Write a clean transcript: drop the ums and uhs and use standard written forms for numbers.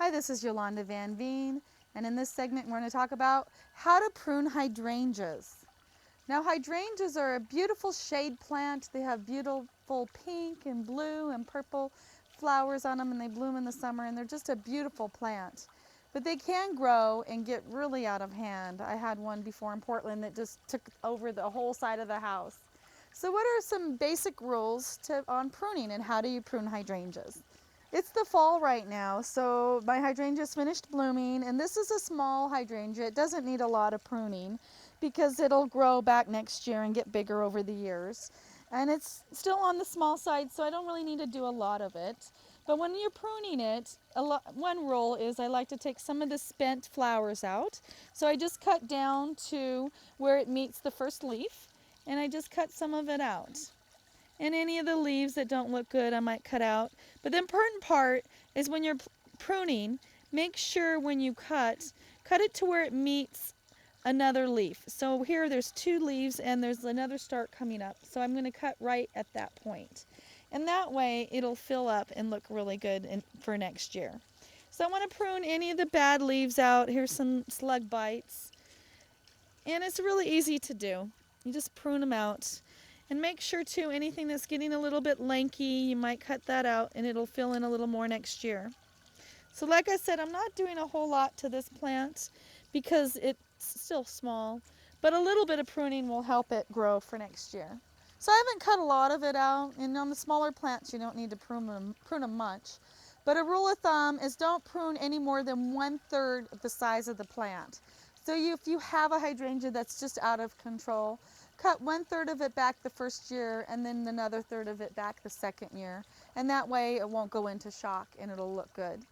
Hi, this is Yolanda Vanveen, and in this segment we're going to talk about how to prune hydrangeas. Now, hydrangeas are a beautiful shade plant. They have beautiful pink and blue and purple flowers on them, and they bloom in the summer, and they're just a beautiful plant. But they can grow and get really out of hand. I had one before in Portland that just took over the whole side of the house. So what are some basic rules on pruning, and how do you prune hydrangeas? It's the fall right now, so my hydrangea's finished blooming, and this is a small hydrangea. It doesn't need a lot of pruning because it'll grow back next year and get bigger over the years. And it's still on the small side, so I don't really need to do a lot of it. But when you're pruning it, one rule is I like to take some of the spent flowers out. So I just cut down to where it meets the first leaf, and I just cut some of it out. And any of the leaves that don't look good, I might cut out. But the important part is when you're pruning, make sure when you cut it to where it meets another leaf. So here there's 2 leaves and there's another stalk coming up. So I'm going to cut right at that point. And that way it'll fill up and look really good for next year. So I want to prune any of the bad leaves out. Here's some slug bites. And it's really easy to do. You just prune them out. And make sure too, anything that's getting a little bit lanky, you might cut that out and it'll fill in a little more next year. So like I said, I'm not doing a whole lot to this plant because it's still small, but a little bit of pruning will help it grow for next year. So I haven't cut a lot of it out, and on the smaller plants you don't need to prune them much. But a rule of thumb is don't prune any more than 1/3 of the size of the plant. So if you have a hydrangea that's just out of control, cut 1/3 of it back the first year and then another 1/3 of it back the second year. And that way it won't go into shock and it'll look good.